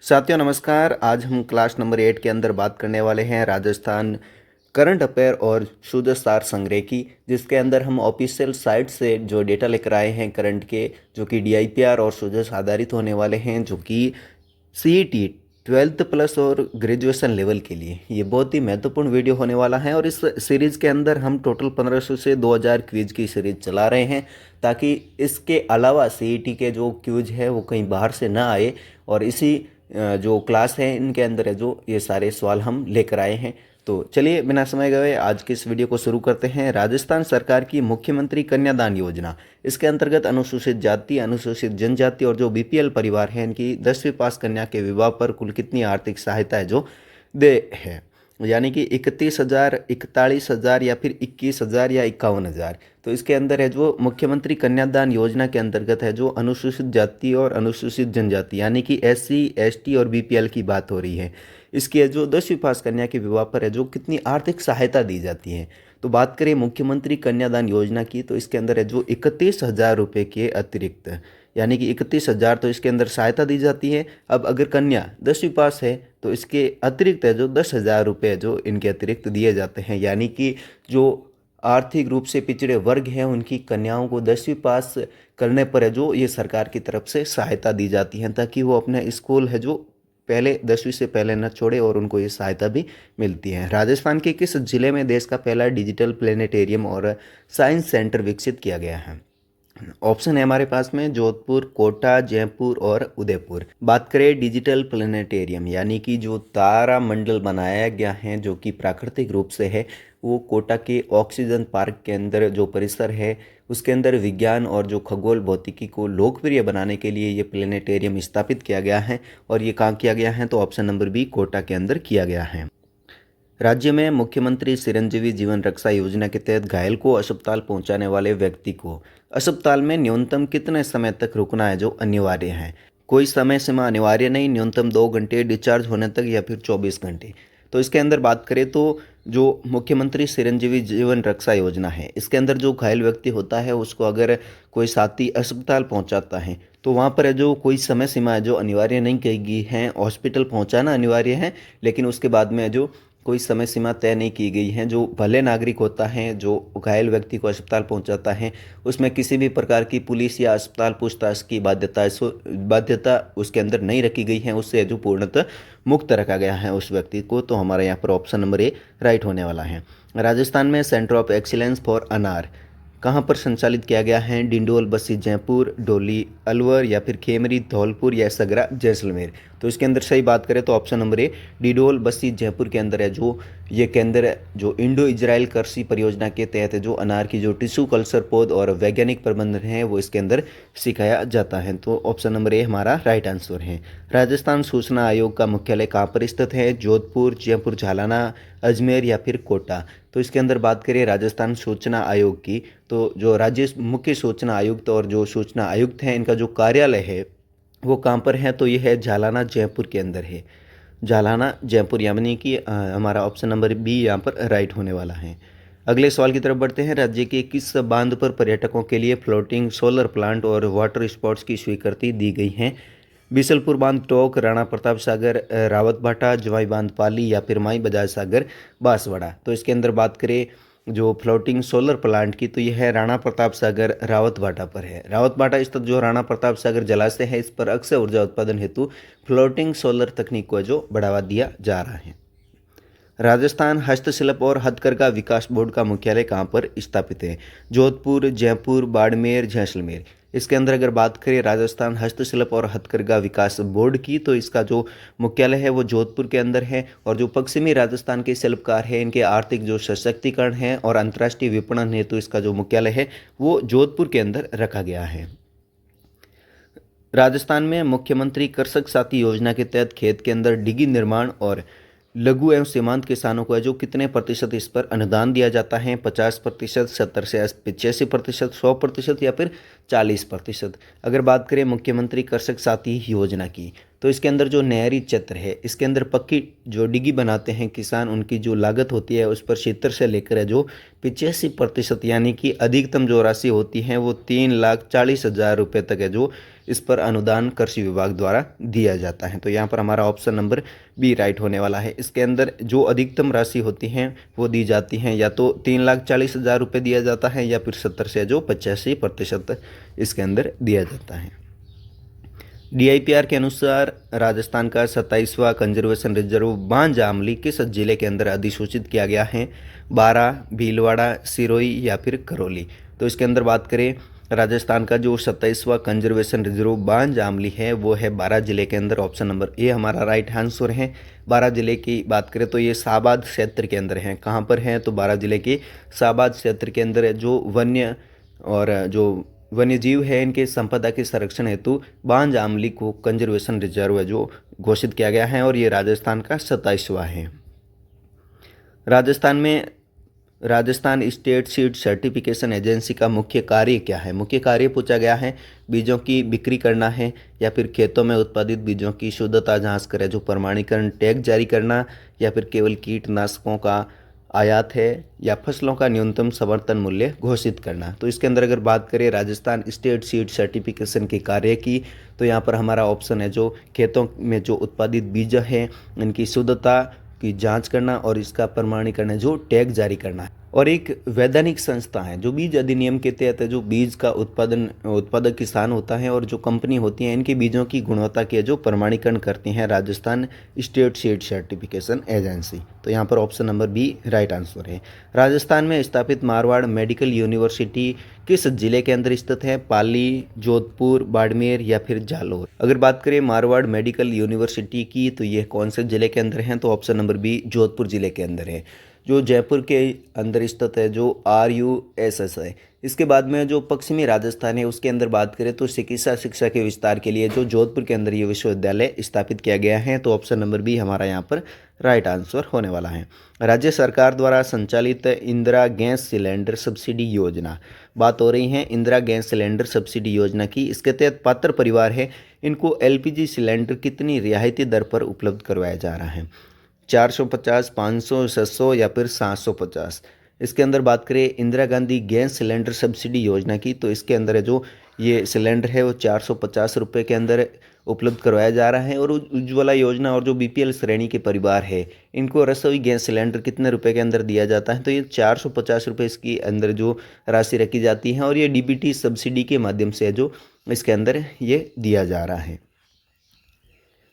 साथियों नमस्कार। आज हम क्लास नंबर 8 के अंदर बात करने वाले हैं राजस्थान करंट अफेयर और शुद्ध सार संग्रह की, जिसके अंदर हम ऑफिशियल साइट से जो डेटा लेकर आए हैं करंट के, जो कि डीआईपीआर और शुद्ध आधारित होने वाले हैं, जो कि सीईटी 12th प्लस और ग्रेजुएशन लेवल के लिए ये बहुत ही महत्वपूर्ण वीडियो होने वाला है। और इस सीरीज़ के अंदर हम टोटल 1500 से 2000 क्विज की सीरीज चला रहे हैं, ताकि इसके अलावा सीईटी के जो क्विज है वो कहीं बाहर से ना आए। और इसी जो क्लास है इनके अंदर है जो ये सारे सवाल हम लेकर आए हैं। तो चलिए बिना समय गए आज के इस वीडियो को शुरू करते हैं। राजस्थान सरकार की मुख्यमंत्री कन्यादान योजना, इसके अंतर्गत अनुसूचित जाति, अनुसूचित जनजाति और जो बीपीएल परिवार हैं इनकी 10वीं पास कन्या के विवाह पर कुल कितनी आर्थिक सहायता है जो दे है, यानी कि 31,000, 41,000 या फिर 21,000 या 51,000। तो इसके अंदर है जो मुख्यमंत्री कन्यादान योजना के अंतर्गत है जो अनुसूचित जाति और अनुसूचित जनजाति यानी कि एससी, एसटी और बीपीएल की बात हो रही है। इसकी है जो 10वीं पास कन्या के विवाह पर है जो कितनी आर्थिक सहायता दी जाती है। तो बात करें मुख्यमंत्री कन्यादान योजना की, तो इसके अंदर है जो 31,000 रुपये के अतिरिक्त, यानी कि 31,000 तो इसके अंदर सहायता दी जाती है। अब अगर कन्या 10वीं पास है तो इसके अतिरिक्त है जो 10,000 रुपये जो इनके अतिरिक्त दिए जाते हैं, यानी कि जो आर्थिक रूप से पिछड़े वर्ग हैं उनकी कन्याओं को 10वीं पास करने पर है जो ये सरकार की तरफ से सहायता दी जाती है, ताकि वो अपने स्कूल है जो पहले 10वीं से पहले न छोड़े, और उनको ये सहायता भी मिलती है। राजस्थान के किस जिले में देश का पहला डिजिटल प्लेनेटेरियम और साइंस सेंटर विकसित किया गया है? ऑप्शन है हमारे पास में जोधपुर, कोटा, जयपुर और उदयपुर। बात करें डिजिटल प्लेनेटेरियम यानी कि जो तारा मंडल बनाया गया है जो कि प्राकृतिक रूप से है, वो कोटा के ऑक्सीजन पार्क के अंदर जो परिसर है उसके अंदर विज्ञान और जो खगोल भौतिकी को लोकप्रिय बनाने के लिए ये प्लेनेटेरियम स्थापित किया गया है। और ये कहाँ किया गया है? तो ऑप्शन नंबर बी, कोटा के अंदर किया गया है। राज्य में मुख्यमंत्री चिरंजीवी जीवन रक्षा योजना के तहत घायल को अस्पताल पहुंचाने वाले व्यक्ति को अस्पताल में न्यूनतम कितने समय तक रुकना है जो अनिवार्य है? कोई समय सीमा अनिवार्य नहीं, न्यूनतम 2 घंटे डिस्चार्ज होने तक या फिर 24 घंटे। तो इसके अंदर बात करें तो जो मुख्यमंत्री चिरंजीवी जीवन रक्षा योजना है, इसके अंदर जो घायल व्यक्ति होता है उसको अगर कोई साथी अस्पताल पहुंचाता है तो वहाँ पर है जो कोई समय सीमा है जो अनिवार्य नहीं कही गई है। हॉस्पिटल पहुंचाना अनिवार्य है, लेकिन उसके बाद में जो कोई समय सीमा तय नहीं की गई है। जो भले नागरिक होता है जो घायल व्यक्ति को अस्पताल पहुंचाता है, उसमें किसी भी प्रकार की पुलिस या अस्पताल पूछताछ की बाध्यता उसके अंदर नहीं रखी गई है, उससे जो पूर्णतः मुक्त रखा गया है उस व्यक्ति को। तो हमारा यहाँ पर ऑप्शन नंबर ए राइट होने वाला है। राजस्थान में सेंटर ऑफ एक्सीलेंस फॉर अनार कहाँ पर संचालित किया गया है? डिंडोल, बस्सी, जयपुर, डोली, अलवर या फिर खेमरी, धौलपुर या सगरा, जैसलमेर। तो इसके अंदर सही बात करें तो option number A Didol, Bassi, Jaipur के अंदर है जो ये केंद्र जो इंडो इजराइल कृषि परियोजना के तहत है जो अनार की जो टिश्यू कल्चर पौध और वैज्ञानिक प्रबंधन है वो इसके अंदर सिखाया जाता है। तो ऑप्शन नंबर ए हमारा राइट आंसर है। राजस्थान सूचना आयोग का मुख्यालय कहाँ पर स्थित है? जोधपुर, जयपुर, झालाना, अजमेर या फिर कोटा। तो इसके अंदर बात करें राजस्थान सूचना आयोग की, तो जो राज्य मुख्य सूचना आयुक्त और जो सूचना आयुक्त हैं इनका जो कार्यालय है वो कहाँ पर है? तो ये है झालाना, जयपुर के अंदर है। झालाना, जयपुर, यानी कि हमारा ऑप्शन नंबर बी यहाँ पर राइट होने वाला है। अगले सवाल की तरफ बढ़ते हैं। राज्य के किस बांध पर पर्यटकों के लिए फ्लोटिंग सोलर प्लांट और वाटर स्पोर्ट्स की स्वीकृति दी गई है? बीसलपुर बांध, टोंक, राणा प्रताप सागर, रावतभाटा, जवाई बांध, पाली या फिर माई बजाज सागर, बांसवाड़ा। तो इसके अंदर बात करें जो फ्लोटिंग सोलर प्लांट की, तो यह है राणा प्रताप सागर, रावतभाटा पर है। रावतभाटा स्थित जो राणा प्रताप सागर जलाशय है इस पर अक्षय ऊर्जा उत्पादन हेतु फ्लोटिंग सोलर तकनीक को जो बढ़ावा दिया जा रहा है। राजस्थान हस्तशिल्प और हथकरघा विकास बोर्ड का मुख्यालय कहाँ पर स्थापित है? जोधपुर, जयपुर, बाड़मेर, जैसलमेर। इसके अंदर अगर बात करें राजस्थान हस्तशिल्प और हथकरघा विकास बोर्ड की, तो इसका जो मुख्यालय है वो जोधपुर के अंदर है। और जो पश्चिमी राजस्थान के शिल्पकार हैं इनके आर्थिक जो सशक्तिकरण है और अंतर्राष्ट्रीय विपणन हेतु इसका जो मुख्यालय है वो जोधपुर के अंदर रखा गया है। राजस्थान में मुख्यमंत्री कृषक साथी योजना के तहत खेत के अंदर डिगी निर्माण और लघु एवं सीमांत किसानों को है जो कितने प्रतिशत इस पर अनुदान दिया जाता है? 50%, 70 से 85%, 100% या फिर 40%। अगर बात करें मुख्यमंत्री कृषक साथी योजना की, तो इसके अंदर जो नहरी क्षेत्र है इसके अंदर पक्की जो डिगी बनाते हैं किसान, उनकी जो लागत होती है उस पर 70 से लेकर है जो 85%, यानी कि अधिकतम जो राशि होती है वो 3,40,000 रुपये तक है जो इस पर अनुदान कृषि विभाग द्वारा दिया जाता है। तो यहाँ पर हमारा ऑप्शन नंबर बी राइट होने वाला है। इसके अंदर जो अधिकतम राशि होती हैं वो दी जाती हैं, या तो 3,40,000 रुपये दिया जाता है, या फिर 70 से जो 85% इसके अंदर दिया जाता है। DIPR के अनुसार राजस्थान का 27वां कंजर्वेशन रिजर्व बांज आमली किस जिले के अंदर अधिसूचित किया गया है? बारां, भीलवाड़ा, सिरोही या फिर करौली। तो इसके अंदर बात करें, राजस्थान का जो 27वां कंजर्वेशन रिजर्व बांज आमली है वो है बारां जिले के अंदर। ऑप्शन नंबर ए हमारा राइट आंसर है। बारां जिले की बात करें तो ये शाहबाद क्षेत्र के अंदर है। कहाँ पर है? तो बारां जिले के शाहबाद क्षेत्र के अंदर जो वन्य और जो वन्यजीव है इनके संपदा के संरक्षण हेतु बांज आमली को कंजर्वेशन रिजर्व जो घोषित किया गया है, और ये राजस्थान का 27वां है। Rajasthan state seed certification agency का मुख्य कार्य क्या है? मुख्य कार्य पूछा गया है, बीजों की बिक्री करना है, या फिर खेतों में उत्पादित बीजों की शुद्धता जांच करे जो प्रमाणीकरण टैग जारी करना, या फिर केवल कीटनाशकों का आयात है, या फसलों का न्यूनतम समर्थन मूल्य घोषित करना। तो इसके अंदर अगर बात करें राजस्थान स्टेट सीड सर्टिफिकेशन के कार्य की, तो यहाँ पर हमारा ऑप्शन है जो खेतों में जो उत्पादित बीज हैं इनकी शुद्धता की जांच करना और इसका प्रमाणीकरण जो टैग जारी करना। और एक वैधानिक संस्था है जो बीज अधिनियम के तहत जो बीज का उत्पादक किसान होता है और जो कंपनी होती है इनके बीजों की गुणवत्ता के जो प्रमाणीकरण करती हैं Rajasthan state seed certification agency. तो यहाँ पर option number B right answer है। राजस्थान में स्थापित मारवाड़ मेडिकल यूनिवर्सिटी किस जिले के अंदर स्थित है? पाली, जोधपुर, बाड़मेर या फिर जालौर। अगर बात करें मारवाड़ मेडिकल यूनिवर्सिटी की तो ये कौन से जिले के अंदर है? तो ऑप्शन नंबर बी जोधपुर जिले के अंदर है, जो जयपुर के अंदर स्थित है, जो RUSS है। इसके बाद में जो पश्चिमी राजस्थान है उसके अंदर बात करें तो चिकित्सा शिक्षा के विस्तार के लिए जो जोधपुर के अंदर ये विश्वविद्यालय स्थापित किया गया है। तो ऑप्शन नंबर बी हमारा यहाँ पर राइट आंसर होने वाला है। राज्य सरकार द्वारा संचालित इंदिरा गैस सिलेंडर सब्सिडी योजना, बात हो रही है इंदिरा गैस सिलेंडर सब्सिडी योजना की। इसके तहत पात्र परिवार है इनको LPG सिलेंडर कितनी रियायती दर पर उपलब्ध करवाया जा रहा है? 450, 500, 600 या फिर 750। इसके अंदर बात करें Indira Gandhi gas cylinder subsidy योजना की, तो इसके अंदर जो ये सिलेंडर है वो 450 रुपये के अंदर उपलब्ध करवाया जा रहा है। और उज्ज्वला योजना और जो BPL श्रेणी के परिवार है इनको रसोई गैस सिलेंडर कितने रुपए के अंदर दिया जाता है? तो ये 450 रुपये इसके अंदर जो राशि रखी जाती है, और ये DBT सब्सिडी के माध्यम से जो इसके अंदर ये दिया जा रहा है।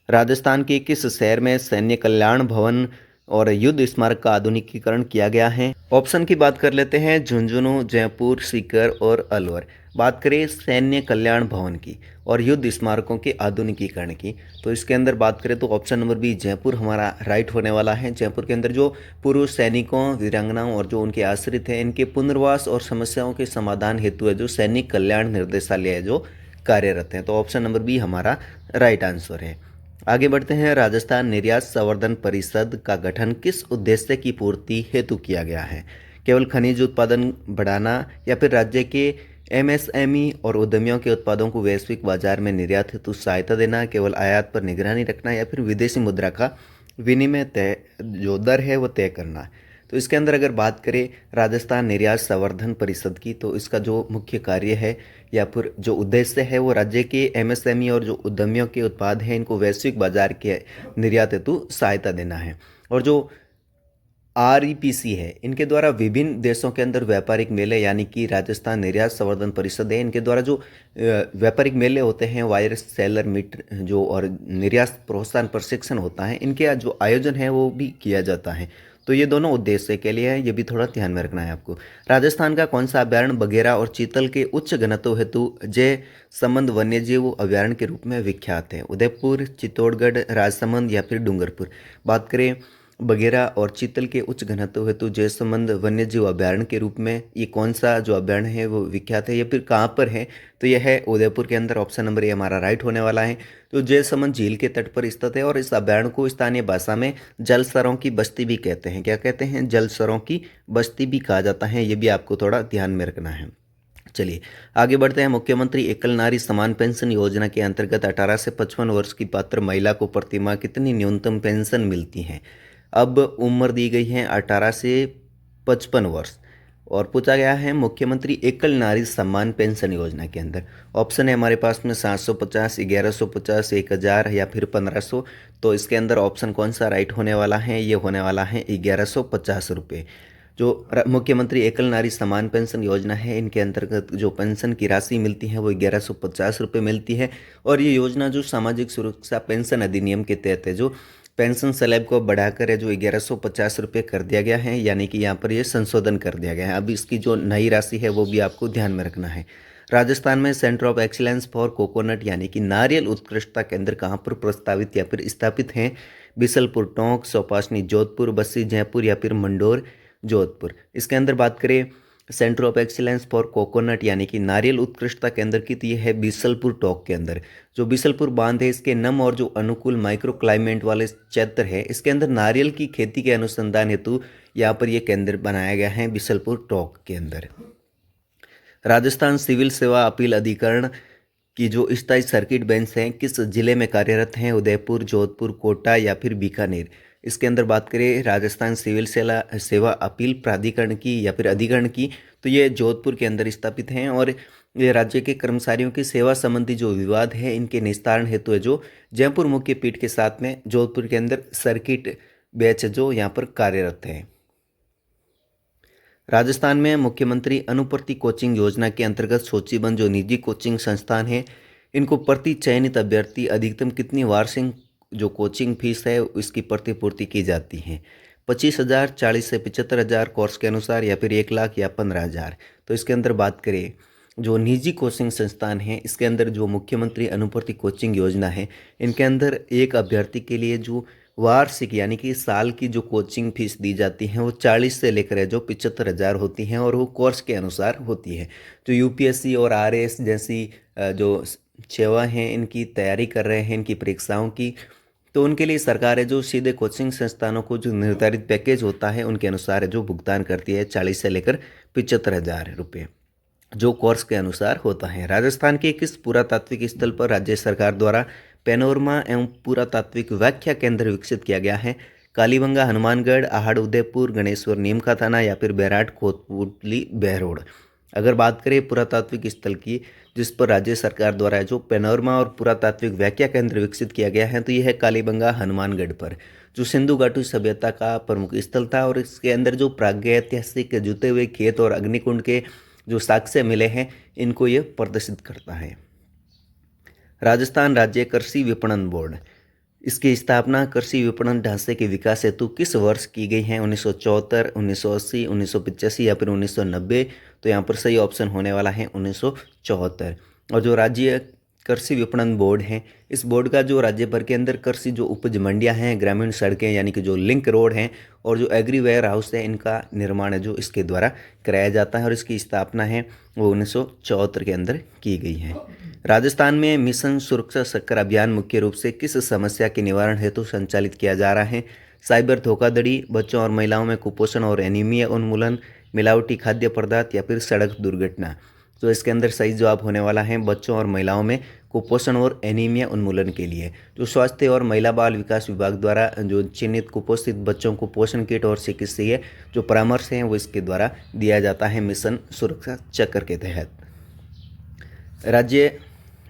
राजस्थान के किस शहर में सैन्य कल्याण भवन और युद्ध स्मारक का आधुनिकीकरण किया गया है? ऑप्शन की बात कर लेते हैं, झुंझुनू, जयपुर, सीकर और अलवर। बात करें सैन्य कल्याण भवन की और युद्ध स्मारकों के आधुनिकीकरण की, तो इसके अंदर बात करें तो ऑप्शन नंबर बी जयपुर हमारा राइट होने वाला है। जयपुर के अंदर जो पूर्व सैनिकों, वीरांगनाओं और जो उनके आश्रित हैं इनके पुनर्वास और समस्याओं के समाधान हेतु है जो सैनिक कल्याण निर्देशालय है जो कार्यरत हैं। तो ऑप्शन नंबर बी हमारा राइट आंसर है। आगे बढ़ते हैं, राजस्थान निर्यात संवर्धन परिषद का गठन किस उद्देश्य की पूर्ति हेतु किया गया है? केवल खनिज उत्पादन बढ़ाना, या फिर राज्य के MSME और उद्यमियों के उत्पादों को वैश्विक बाजार में निर्यात हेतु सहायता देना, केवल आयात पर निगरानी रखना, या फिर विदेशी मुद्रा का विनिमय तय जो दर है वो तय करना। तो इसके अंदर अगर बात करें राजस्थान निर्यात संवर्धन परिषद की, तो इसका जो मुख्य कार्य है या फिर जो उद्देश्य है वो राज्य के MSME और जो उद्यमियों के उत्पाद हैं इनको वैश्विक बाजार के निर्यात हेतु सहायता देना है। और जो REPC है इनके द्वारा विभिन्न देशों के अंदर व्यापारिक मेले, यानी कि राजस्थान निर्यात संवर्धन परिषद है इनके द्वारा जो व्यापारिक मेले होते हैं, वायर सेलर मीट जो और निर्यात प्रोत्साहन प्रशिक्षण होता है, इनके जो आयोजन है वो भी किया जाता है। तो ये दोनों उद्देश्य के लिए है, ये भी थोड़ा ध्यान में रखना है आपको। राजस्थान का कौन सा अभ्यारण्य बघेरा और चीतल के उच्च घनत्व हेतु जय संबंध वन्यजीव अभ्यारण्य के रूप में विख्यात है? उदयपुर, चित्तौड़गढ़, राजसमंद या फिर डूंगरपुर। बात करें बघेरा और चीतल के उच्च घनत्व हेतु जयसमंद वन्यजीव अभ्यारण्य के रूप में ये कौन सा जो अभ्यारण्य है वो विख्यात है, या फिर कहाँ पर है? तो यह है उदयपुर के अंदर। ऑप्शन नंबर ए हमारा राइट होने वाला है। तो जयसमंद झील के तट पर स्थित है और इस अभ्यारण्य को स्थानीय भाषा में जलसरों की बस्ती भी कहते हैं। क्या कहते हैं? जलसरों की बस्ती भी कहा जाता है। ये भी आपको थोड़ा ध्यान में रखना है। चलिए आगे बढ़ते हैं। मुख्यमंत्री एकल नारी समान पेंशन योजना के अंतर्गत 18 से 55 वर्ष की पात्र महिला को प्रतिमाह कितनी न्यूनतम पेंशन मिलती है? अब उम्र दी गई है 18 से 55 वर्ष। और पूछा गया है मुख्यमंत्री एकल नारी सम्मान पेंशन योजना के अंदर। ऑप्शन है हमारे पास में 750, 1150, 1000 या फिर 1500। तो इसके अंदर ऑप्शन कौन सा राइट होने वाला है? ये होने वाला है 1150 रुपये। जो मुख्यमंत्री एकल नारी समान पेंशन योजना है, इनके अंतर्गत जो पेंशन की राशि मिलती है वो 1150 रुपये मिलती है। और ये योजना जो सामाजिक सुरक्षा पेंशन अधिनियम के तहत है, जो पेंशन स्लैब को बढ़ाकर है जो 1150 रुपये कर दिया गया है, यानी कि यहाँ पर ये संशोधन कर दिया गया है। अब इसकी जो नई राशि है वो भी आपको ध्यान में रखना है। राजस्थान में centre of excellence for coconut यानी कि नारियल उत्कृष्टता केंद्र कहाँ पर प्रस्तावित या फिर स्थापित हैं? बिसलपुर टोंक, सोपासनी जोधपुर, बस्सी जयपुर या फिर मंडोर जोधपुर। इसके अंदर बात करें centre of excellence for coconut यानी कि नारियल उत्कृष्टता केंद्र की, तो ये है बिसलपुर टोंक के अंदर। जो बिसलपुर बांध है, इसके नम और जो अनुकूल माइक्रो क्लाइमेट वाले क्षेत्र है, इसके अंदर नारियल की खेती के अनुसंधान हेतु यहाँ पर यह केंद्र बनाया गया है बिसलपुर टोंक के अंदर। राजस्थान सिविल सेवा अपील अधिकरण की जो स्थायी सर्किट बेंच हैं किस जिले में कार्यरत हैं? उदयपुर, जोधपुर, कोटा या फिर बीकानेर। इसके अंदर बात करें राजस्थान सिविल सेवा अपील प्राधिकरण की या फिर अधिकरण की, तो ये जोधपुर के अंदर स्थापित हैं। और ये राज्य के कर्मचारियों की सेवा संबंधी जो विवाद है इनके निस्तारण हेतु है जो जयपुर मुख्य पीठ के साथ में जोधपुर के अंदर सर्किट बेंच जो यहाँ पर कार्यरत है। राजस्थान में मुख्यमंत्री अनुप्रति कोचिंग योजना के अंतर्गत सूचीबद्ध जो निजी कोचिंग संस्थान हैं, इनको प्रति चयनित अभ्यर्थी अधिकतम कितनी वार्षिक जो कोचिंग फीस है इसकी प्रतिपूर्ति की जाती है? 25,000, 40 से 75,000 कोर्स के अनुसार, या फिर 1 लाख या 15,000। तो इसके अंदर बात करें जो निजी कोचिंग संस्थान हैं, इसके अंदर जो मुख्यमंत्री अनुप्रति कोचिंग योजना है, इनके अंदर एक अभ्यर्थी के लिए जो वार्षिक यानी कि साल की जो कोचिंग फीस दी जाती है वो 40 से लेकर जो 75,000 होती हैं, और वो कोर्स के अनुसार होती है। जो यूपीएससी और आरएएस जैसी जो सेवा हैं इनकी तैयारी कर रहे हैं, इनकी परीक्षाओं की, तो उनके लिए सरकार है जो सीधे कोचिंग संस्थानों को जो निर्धारित पैकेज होता है उनके अनुसार है जो भुगतान करती है 40 से लेकर 75,000 रुपये, जो कोर्स के अनुसार होता है। राजस्थान के किस पुरातात्विक स्थल पर राज्य सरकार द्वारा पैनोरमा एवं पुरातात्विक व्याख्या केंद्र विकसित किया गया है? कालीबंगा, हनुमानगढ़, आहड़, उदयपुर, गणेश्वर, नीमका थाना या फिर बैराट, कोतपुतली, बहरोड। अगर बात करें पुरातात्विक स्थल की जिस पर राज्य सरकार द्वारा जो पैनोरमा और पुरातात्विक व्याख्या केंद्र विकसित किया गया है, तो यह है कालीबंगा, हनुमानगढ़ पर, जो सिंधु घाटी सभ्यता का प्रमुख स्थल था। और इसके अंदर जो प्रागैतिहासिक जुते हुए खेत और अग्निकुंड के जो साक्ष्य मिले हैं इनको ये प्रदर्शित करता है। राजस्थान राज्य कृषि विपणन बोर्ड, इसकी स्थापना कृषि विपणन ढांचे के विकास हेतु किस वर्ष की गई है? 1974, 1980, 1985 या फिर 1990। तो यहाँ पर सही ऑप्शन होने वाला है 1974। और जो राज्य कृषि विपणन बोर्ड है, इस बोर्ड का जो राज्य भर के अंदर कृषि जो उपज मंडियाँ हैं, ग्रामीण सड़कें यानी कि जो लिंक रोड हैं, और जो एग्री वेयर हाउस है, इनका निर्माण है जो इसके द्वारा कराया जाता है, और इसकी स्थापना है वो 1974 के अंदर की गई है। राजस्थान में मिशन सुरक्षा शक्कर अभियान मुख्य रूप से किस समस्या के निवारण हेतु संचालित किया जा रहा है? साइबर धोखाधड़ी, बच्चों और महिलाओं में कुपोषण और एनीमिया उन्मूलन, मिलावटी खाद्य पदार्थ या फिर सड़क दुर्घटना। तो इसके अंदर सही जवाब होने वाला है बच्चों और महिलाओं में कुपोषण और एनीमिया उन्मूलन के लिए जो स्वास्थ्य और महिला बाल विकास विभाग द्वारा जो चिन्हित कुपोषित बच्चों को पोषण किट और चिकित्सीय जो परामर्श हैं वो इसके द्वारा दिया जाता है मिशन सुरक्षा चक्र के तहत। राज्य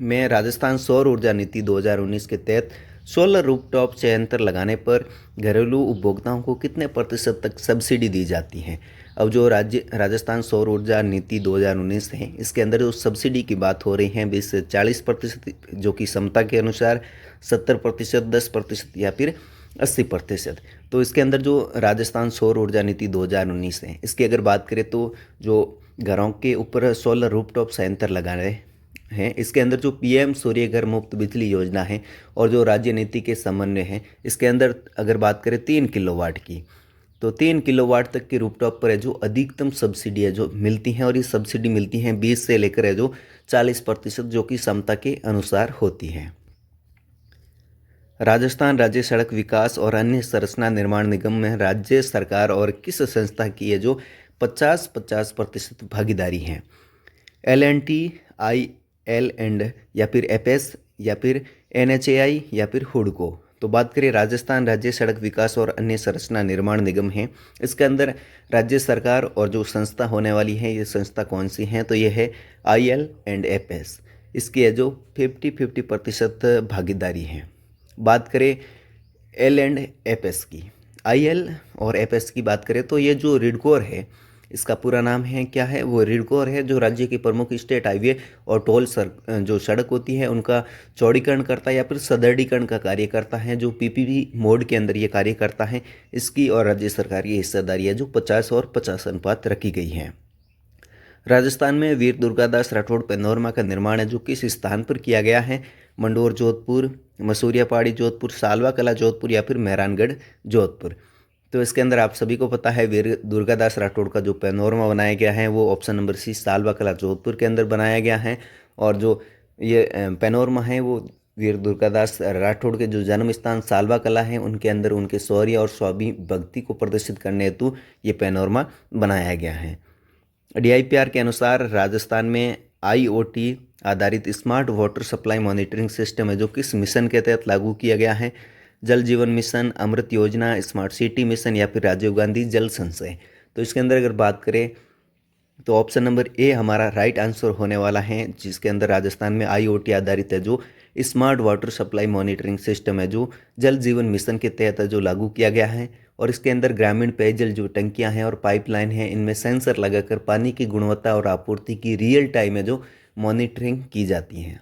में राजस्थान सौर ऊर्जा नीति 2019 के तहत सोलर रूफटॉप संयंत्र लगाने पर घरेलू उपभोक्ताओं को कितने प्रतिशत तक सब्सिडी दी जाती है? अब जो राजस्थान सौर ऊर्जा नीति 2019 है, इसके अंदर जो सब्सिडी की बात हो रही है 20 से 40%, जो कि क्षमता के अनुसार 70%, 10% या फिर 80%। तो इसके अंदर जो राजस्थान सौर ऊर्जा नीति 2019 है, इसकी अगर बात करें तो जो घरों के ऊपर सोलर रूफटॉप संयंत्र लगाने हैं, इसके अंदर जो पीएम सूर्य घर मुफ्त बिजली योजना है और जो राज्य नीति के समन्वय है, इसके अंदर अगर बात करें 3 किलोवाट की, तो 3 किलोवाट तक के रूफटॉप पर है जो अधिकतम सब्सिडी है जो मिलती हैं, और ये सब्सिडी मिलती हैं 20 से लेकर है जो 40%, जो कि क्षमता के अनुसार होती है। राजस्थान राज्य सड़क विकास और अन्य संरचना निर्माण निगम में राज्य सरकार और किस संस्था की है जो 50-50% भागीदारी है? L&T, IL एंड या फिर FS या फिर NHAI या फिर हुडको। तो बात करें राजस्थान राज्य सड़क विकास और अन्य संरचना निर्माण निगम है, इसके अंदर राज्य सरकार और जो संस्था होने वाली है, ये संस्था कौन सी हैं, तो ये है IL&FS। इसकी है जो 50-50% भागीदारी है। बात करें L&FS की, IL और FS की बात करें तो ये जो रिडकोर है, इसका पूरा नाम है क्या है, वो रिडकोर है, जो राज्य की प्रमुख स्टेट हाईवे और टोल जो सड़क होती है उनका चौड़ीकरण करता है या फिर सुदृढ़ीकरण का कार्य करता है, जो PPP मोड के अंदर ये कार्य करता है। इसकी और राज्य सरकार की हिस्सेदारी है जो 50 और 50 अनुपात रखी गई है। राजस्थान में वीर दुर्गादास राठौड़ पैनोरमा का निर्माण है जो किस स्थान पर किया गया है, मंडोर जोधपुर, मसूरिया पहाड़ी जोधपुर, सालवा कला जोधपुर या फिर मेहरानगढ़ जोधपुर। तो इसके अंदर आप सभी को पता है वीर दुर्गादास राठौड़ का जो पैनोरमा बनाया गया है वो ऑप्शन नंबर C सालवा कला जोधपुर के अंदर बनाया गया है। और जो ये पैनोरमा है वो वीर दुर्गादास राठौड़ के जो जन्म स्थान सालवा कला है उनके अंदर उनके शौर्य और स्वामी भक्ति को प्रदर्शित करने हेतु ये पैनोरमा बनाया गया है। DIPR के अनुसार राजस्थान में IoT आधारित smart water supply monitoring system है जो किस मिशन के तहत लागू किया गया है, जल जीवन मिशन, अमृत योजना, स्मार्ट सिटी मिशन या फिर राजीव गांधी जल संचय। तो इसके अंदर अगर बात करें तो ऑप्शन नंबर A हमारा राइट आंसर होने वाला है, जिसके अंदर राजस्थान में IoT आधारित है जो smart water supply monitoring system है जो जल जीवन मिशन के तहत जो लागू किया गया है। और इसके अंदर ग्रामीण पेयजल जो टंकियां हैं और पाइपलाइन हैं इनमें सेंसर लगाकर पानी की गुणवत्ता और आपूर्ति की रियल टाइम में जो मॉनिटरिंग की जाती है।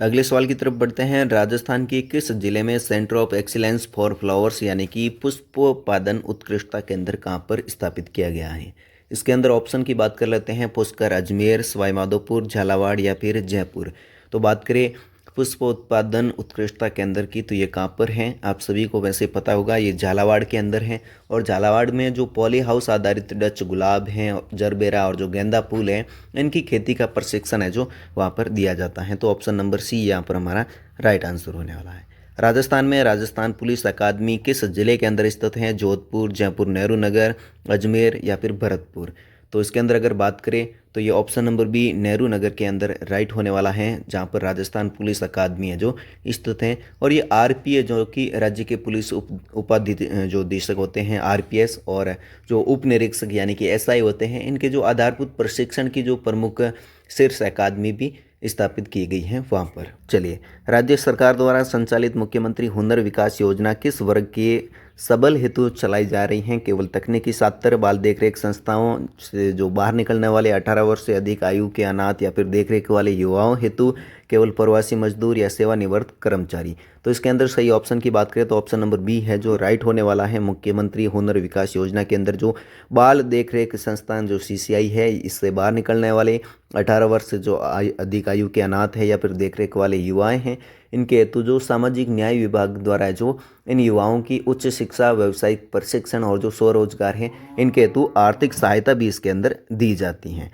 अगले सवाल की तरफ बढ़ते हैं। राजस्थान के किस जिले में centre of excellence for flowers यानी कि पुष्पोत्पादन उत्कृष्टता केंद्र कहाँ पर स्थापित किया गया है? इसके अंदर ऑप्शन की बात कर लेते हैं, पुष्कर, अजमेर, सवाई माधोपुर, झालावाड़ या फिर जयपुर। तो बात करें पुष्पोत्पादन उत्कृष्टता केंद्र की तो ये कहाँ पर है, आप सभी को वैसे पता होगा, ये झालावाड़ के अंदर है। और झालावाड़ में जो पॉली हाउस आधारित डच गुलाब हैं, जरबेरा और जो गेंदा फूल हैं, इनकी खेती का प्रशिक्षण है जो वहाँ पर दिया जाता है। तो ऑप्शन नंबर C यहाँ पर हमारा राइट आंसर होने वाला है। राजस्थान में राजस्थान पुलिस अकादमी किस जिले के अंदर स्थित है? जोधपुर, जयपुर, नेहरू नगर, अजमेर या फिर भरतपुर। तो इसके अंदर अगर बात करें तो ये option number B Nehru Nagar के अंदर राइट होने वाला है, जहाँ पर राजस्थान पुलिस अकादमी है जो स्थित है। और ये RP है जो कि राज्य के पुलिस जो अधीक्षक होते हैं RPS, और जो उप निरीक्षक यानी कि SI होते हैं, इनके जो आधारभूत प्रशिक्षण की जो प्रमुख शीर्ष अकादमी भी स्थापित की गई है वहाँ पर। चलिए, राज्य सरकार द्वारा संचालित मुख्यमंत्री हुनर विकास योजना किस वर्ग के सबल हेतु चलाई जा रही हैं? केवल तकनीकी छात्र, बाल देखरेख संस्थाओं से जो बाहर निकलने वाले 18 वर्ष से अधिक आयु के अनाथ या फिर देखरेख वाले युवाओं हेतु, केवल प्रवासी मजदूर या सेवानिवृत्त कर्मचारी। तो इसके अंदर सही ऑप्शन की बात करें तो ऑप्शन नंबर B है जो राइट होने वाला है। मुख्यमंत्री हुनर विकास योजना के अंदर जो बाल देखरेख संस्थान जो CCI है, इससे बाहर निकलने वाले 18 वर्ष से जो अधिक आयु के अनाथ है या फिर देखरेख वाले युवाएं हैं, इनके हेतु जो सामाजिक न्याय विभाग द्वारा जो इन युवाओं की उच्च शिक्षा, व्यावसायिक प्रशिक्षण और जो स्वरोजगार है, इनके हेतु आर्थिक सहायता भी इसके अंदर दी जाती है।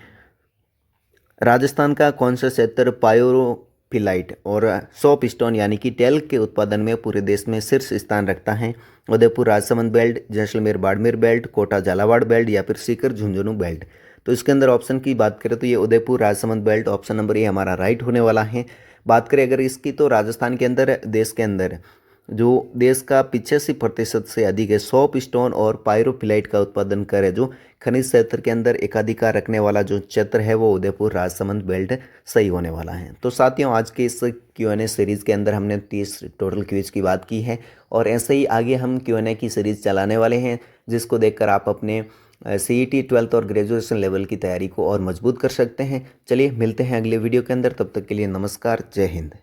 राजस्थान का कौन सा क्षेत्र पायरोफिलाइट और सोप स्टोन यानी कि टेल्क के उत्पादन में पूरे देश में शीर्ष स्थान रखता है? Udaipur Rajsamand belt, Jaisalmer Barmer belt, Kota Jhalawar belt या फिर सीकर झुंझुनू बेल्ट। तो इसके अंदर ऑप्शन की बात करें तो ये Udaipur Rajsamand belt option number A हमारा राइट होने वाला है। बात करें अगर इसकी तो राजस्थान के अंदर देश के अंदर जो देश का 85% से अधिक है सोप स्टोन और पायरोफिलाइट का उत्पादन कर है, जो खनिज क्षेत्र के अंदर एकाधिकार रखने वाला जो क्षेत्र है वो उदयपुर राजसमंद बेल्ट सही होने वाला है। तो साथियों, आज के इस Q&A सीरीज़ के अंदर हमने 30 टोटल क्विज की बात की है और ऐसे ही आगे हम Q&A की सीरीज़ चलाने वाले हैं, जिसको देखकर आप अपने CET 12th और ग्रेजुएशन लेवल की तैयारी को और मजबूत कर सकते हैं। चलिए मिलते हैं अगले वीडियो के अंदर, तब तक के लिए नमस्कार, जय हिंद।